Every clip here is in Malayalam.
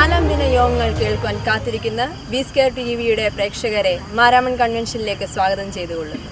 നാലാം ദിന യോഗങ്ങൾ കേൾക്കുവാൻ കാത്തിരിക്കുന്ന ബി-സ്ക്വയർ ടിവിയുടെ പ്രേക്ഷകരെ മാരാമൺ കൺവെൻഷനിലേക്ക് സ്വാഗതം ചെയ്തുകൊള്ളുന്നു.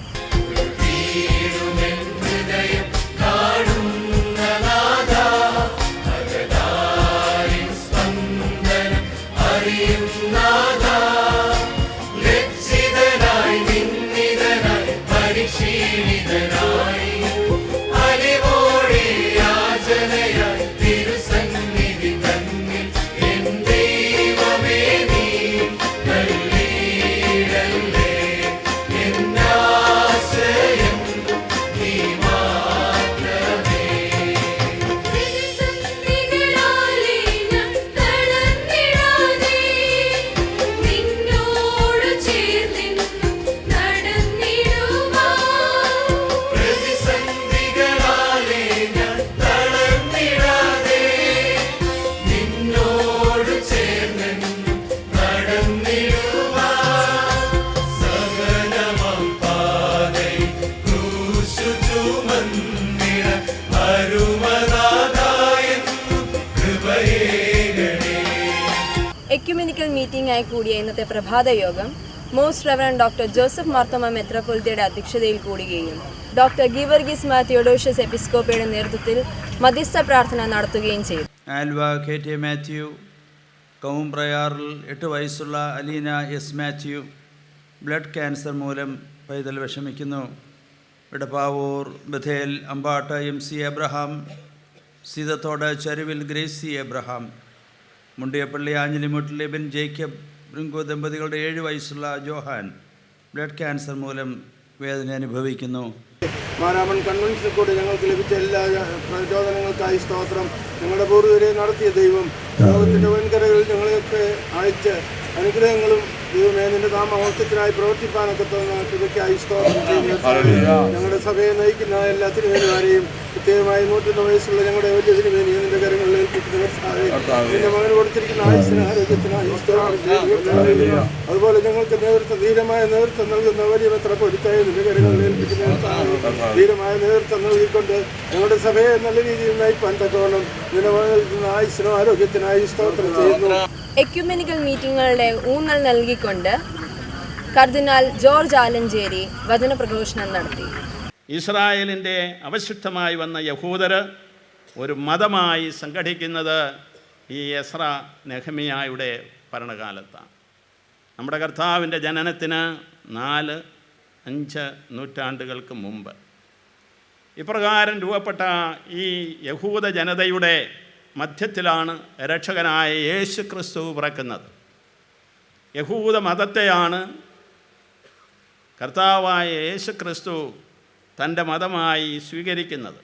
എക്യുമെനിക്കൽ മീറ്റിംഗായി കൂടിയ ഇന്നത്തെ പ്രഭാത യോഗം most reverend doctor Joseph Marthoma മെത്രാപ്പൊലീത്തയുടെ അധ്യക്ഷതയിൽ കൂടുകയും ഡോക്ടർ ഗീവർഗീസ് മാർ തിയോഡോഷ്യസ് എപ്പിസ്കോപ്പയുടെ നേതൃത്വത്തിൽ മധ്യസ്ഥ പ്രാർത്ഥന നടത്തുകയും ചെയ്തു. ആൽവ KT മാത്യു, കൗംപ്രയാറിൽ 8 വയസ്സുള്ള Aleena S Mathew blood cancer മൂലം പൈതൽ വിഷമിക്കുന്നു. Edappavoor Bethel Ambattu MC Abraham, Seethathodu Charuvil Gracy Abraham, Mundiyappally Anjilimoottil Libin Jacob ബ്രിങ്കോ ദമ്പതികളുടെ 7 വയസ്സുള്ള ജോഹാൻ ബ്ലഡ് ക്യാൻസർ മൂലം വേദന അനുഭവിക്കുന്നു. മാരാമൺ കൺവെൻഷനിൽ കൂടി ഞങ്ങൾക്ക് ലഭിച്ച എല്ലാ പ്രചോദനങ്ങൾക്കായി സ്തോത്രം. ഞങ്ങളുടെ പൂർവ്വരെ നടത്തിയ ദൈവം ലോകത്തിൻ്റെ വൻകരകളിൽ ഞങ്ങളെയൊക്കെ അയച്ച് അനുഗ്രഹങ്ങളും ദൈവമേ നിന്റെ നാമഹോസ്യത്തിനായി പ്രവർത്തിപ്പാനൊക്കെ തോന്നുന്നതിനായി സ്തോത്രം ചെയ്യുന്നു. ഞങ്ങളുടെ സഭയെ നയിക്കുന്ന എല്ലാ തിരുമേനിമാരെയും പ്രത്യേകമായി 101 വയസ്സുള്ള ഞങ്ങളുടെ വലിയ തിരുമേനിയെ നിന്റെ കരങ്ങളിൽ ഏൽപ്പിക്കുന്ന നിന്റെ മകന് കൊടുത്തിരിക്കുന്ന ആയുസ്സിന് ആരോഗ്യത്തിനായി സ്തോത്രം ചെയ്യുന്നു. അതുപോലെ ഞങ്ങൾക്ക് ധീരമായ നേതൃത്വം നൽകുന്ന വലിയ മെത്രാപ്പൊലീത്തയെ നിന്റെ കരങ്ങളിൽ ഏൽപ്പിക്കുന്ന ധീരമായ നേതൃത്വം നൽകിക്കൊണ്ട് ഞങ്ങളുടെ സഭയെ നല്ല രീതിയിൽ നയിപ്പാൻ തക്കവണ്ണം നിന്റെ മകൻ ആയുസ്സിനും ആരോഗ്യത്തിനായി സ്തോത്രം ചെയ്യുന്നു. എക്യുമെനിക്കൽ മീറ്റിങ്ങുകളുടെ ഊന്നൽ നൽകിക്കൊണ്ട് കർദിനാൾ ജോർജ് ആലഞ്ചേരി വചനപ്രഘോഷണം നടത്തി. ഇസ്രായേലിൻ്റെ അവശിഷ്ടമായി വന്ന യഹൂദർ ഒരു മതമായി സംഘടിക്കുന്നത് ഈ എസ്ര നെഹമ്യായുടെ ഭരണകാലത്താണ്. നമ്മുടെ കർത്താവിൻ്റെ ജനനത്തിന് 4-5 നൂറ്റാണ്ടുകൾക്ക് മുമ്പ് ഇപ്രകാരം രൂപപ്പെട്ട ഈ യഹൂദ ജനതയുടെ മധ്യത്തിലാണ് രക്ഷകനായ യേശു ക്രിസ്തു പിറക്കുന്നത്. യഹൂദ മതത്തെയാണ് കർത്താവായ യേശു ക്രിസ്തു തൻ്റെ മതമായി സ്വീകരിക്കുന്നത്.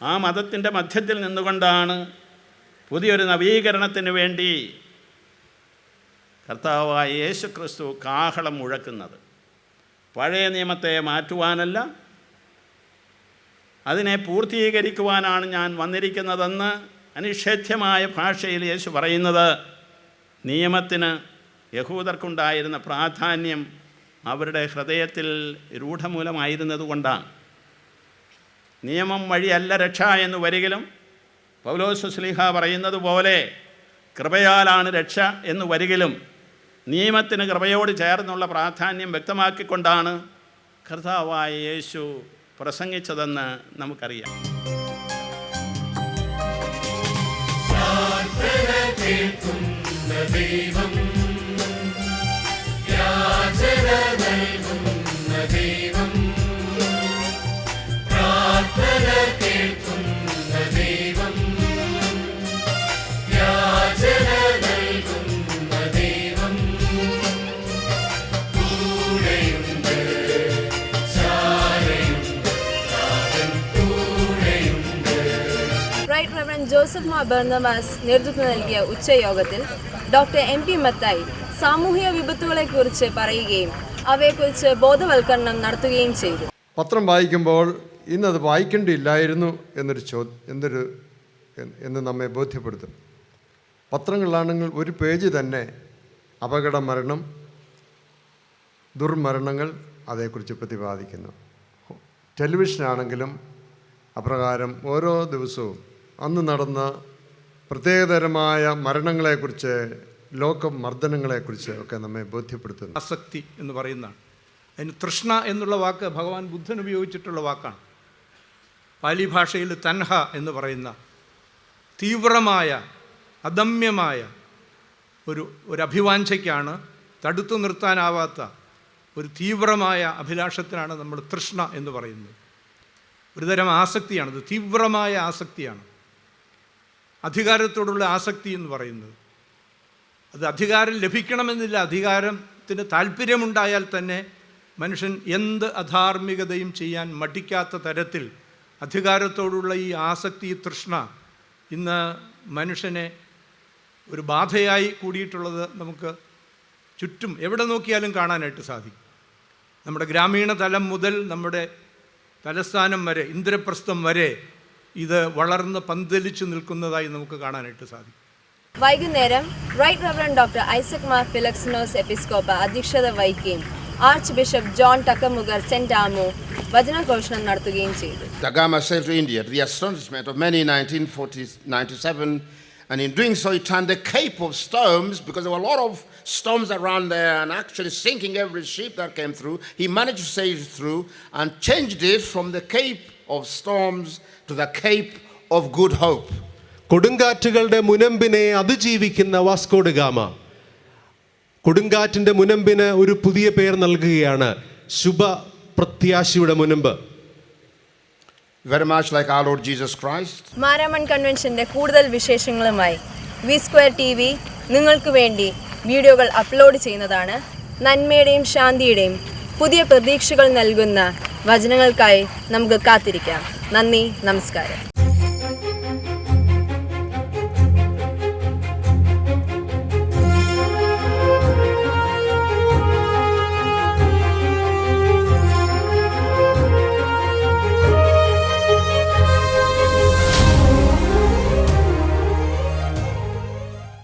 ആ മതത്തിൻ്റെ മധ്യത്തിൽ നിന്നുകൊണ്ടാണ് പുതിയൊരു നവീകരണത്തിന് വേണ്ടി കർത്താവായ യേശു ക്രിസ്തു കാഹളം മുഴക്കുന്നത്. പഴയ നിയമത്തെ മാറ്റുവാനല്ല, അതിനെ പൂർത്തീകരിക്കുവാനാണ് ഞാൻ വന്നിരിക്കുന്നതെന്ന് അനിഷേധ്യമായ ഭാഷയിൽ യേശു പറയുന്നത് നിയമത്തിന് യഹൂദർക്കുണ്ടായിരുന്ന പ്രാധാന്യം അവരുടെ ഹൃദയത്തിൽ രൂഢമൂലമായിരുന്നതുകൊണ്ടാണ്. നിയമം വഴിയല്ല രക്ഷ എന്ന് വരികിലും പൗലോസ് ശ്ലീഹ പറയുന്നത് പോലെ കൃപയാലാണ് രക്ഷ എന്ന് വരികിലും നിയമത്തിന് കൃപയോട് ചേർന്നുള്ള പ്രാധാന്യം വ്യക്തമാക്കിക്കൊണ്ടാണ് കർത്താവായ യേശു പ്രസംഗിച്ചതെന്ന് നമുക്കറിയാം. ജോസഫ് മാർ ബർന്നബാസ് നേതൃത്വം നൽകിയ ഉച്ചയോഗത്തിൽ ഡോക്ടർ MP മത്തായി സാമൂഹിക വിപത്തുകളെക്കുറിച്ച് പറയുകയും അവയെക്കുറിച്ച് ബോധവൽക്കരണം നടത്തുകയും ചെയ്തു. പത്രം വായിക്കുമ്പോൾ ഇന്നത് വായിക്കേണ്ടിയില്ലായിരുന്നു എന്ന് നമ്മെ ബോധ്യപ്പെടുത്തും. പത്രങ്ങളിലാണെങ്കിൽ ഒരു പേജ് തന്നെ അപകട മരണം, ദുർമരണങ്ങൾ അതേക്കുറിച്ച് പ്രതിപാദിക്കുന്നു. ടെലിവിഷനാണെങ്കിലും അപ്രകാരം ഓരോ ദിവസവും അന്ന് നടന്ന പ്രത്യേകതരമായ മരണങ്ങളെക്കുറിച്ച്, ലോകമർദ്ദനങ്ങളെക്കുറിച്ച് ഒക്കെ നമ്മെ ബോധ്യപ്പെടുത്തുന്നു. ആസക്തി എന്ന് പറയുന്നതാണ്. അതിന് തൃഷ്ണ എന്നുള്ള വാക്ക് ഭഗവാൻ ബുദ്ധൻ ഉപയോഗിച്ചിട്ടുള്ള വാക്കാണ്. പാലി ഭാഷയിൽ തൻഹ എന്ന് പറയുന്ന തീവ്രമായ അദമ്യമായ ഒരു അഭിവാഞ്ചയ്ക്കാണ്, തടുത്തു നിർത്താനാവാത്ത ഒരു തീവ്രമായ അഭിലാഷത്തിനാണ് നമ്മൾ തൃഷ്ണ എന്ന് പറയുന്നത്. ഒരുതരം ആസക്തിയാണത്, തീവ്രമായ ആസക്തിയാണ്. അധികാരത്തോടുള്ള ആസക്തി എന്ന് പറയുന്നത് അത് അധികാരം ലഭിക്കണമെന്നില്ല, അധികാരത്തിന് താല്പര്യമുണ്ടായാൽ തന്നെ മനുഷ്യൻ എന്ത് അധാർമികതയും ചെയ്യാൻ മടിക്കാത്ത തരത്തിൽ അധികാരത്തോടുള്ള ഈ ആസക്തി, തൃഷ്ണ ഇന്ന് മനുഷ്യനെ ഒരു ബാധയായി കൂടിയിട്ടുള്ളത് നമുക്ക് ചുറ്റും എവിടെ നോക്കിയാലും കാണാനായിട്ട് സാധിക്കും. നമ്മുടെ ഗ്രാമീണ തലം മുതൽ നമ്മുടെ തലസ്ഥാനം വരെ, ഇന്ദ്രപ്രസ്ഥം വരെ ഇത് വളർന്ന് പന്തലിച്ചു നിൽക്കുന്നതായി നമുക്ക് കാണാനായിട്ട് സാധിക്കും. വൈകുന്നേരം right reverend doctor Isaac Mar Philoxenos എപ്പിസ്കോപ്പ അധ്യക്ഷത വഹിക്കുകയും ആർച്ച് ബിഷപ്പ് ജോൺ ടക്കമുഗർ സെന്റ് ആമോ വചനഘോഷണം നടത്തുകയും ചെയ്തു. Da Gama sailed to India to the astonishment of many in 1997, and in doing so he turned the Cape of Storms, because there were a lot of storms around there and actually sinking every ship that came through. He managed to sail through and changed it from the Cape of Storms to the Cape of Good Hope. കൊടുങ്കാറ്റുകളുടെ മുനമ്പിനെ അതിജീവിക്കുന്ന വാസ്കോ ഡ ഗാമ കൊടുങ്കാറ്റിൻ്റെ മുനമ്പിന് ഒരു പുതിയ പേർ നൽകുകയാണ്, ശുഭ പ്രത്യാശയുടെ മുനമ്പ്. Very much like our Lord Jesus Christ. Maramon കൺവെൻഷന്റെ കൂടുതൽ വിശേഷങ്ങളുമായി V² TV നിങ്ങൾക്ക് വേണ്ടി വീഡിയോകൾ അപ്ലോഡ് ചെയ്യുന്നതാണ്. നന്മയുടെയും ശാന്തിയുടെയും പുതിയ പ്രതീക്ഷകൾ നൽകുന്ന വചനങ്ങൾക്കായി നമുക്ക് കാത്തിരിക്കാം. നന്ദി, നമസ്കാരം.